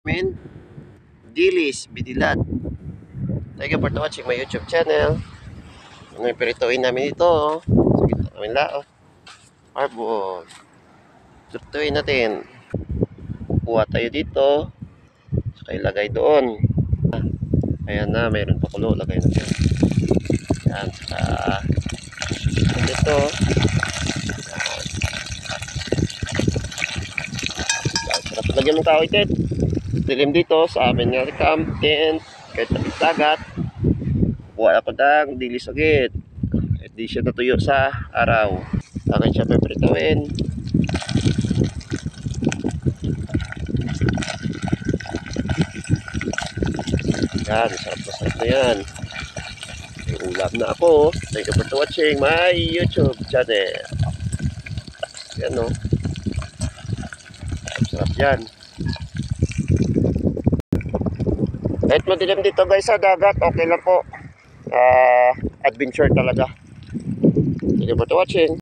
Min dilis bidilad. Thank you for watching my YouTube channel. Ngayon pirituin namin ito. Sige, namin lao. Marbol. Pirituin natin. Kuha tayo dito. Saka ilagay doon. Ayan na, mayroon pa kulo. Lagay natin. Ayan, saka dito. Sarap lagyan ng kahoy, Ted. Dilim dito sa amin nga camp tent. Kahit tagat. Kuha ako ng dilis agad. Hindi siya natuyo sa araw. Akin siya pipirituin. Yan, sarap na yan. May ulam na ako. Thank you for watching my YouTube channel. Yan o. Sarap yan. Kahit madilim dito guys sa dagat, okay lang po. Adventure talaga. Thank you for watching.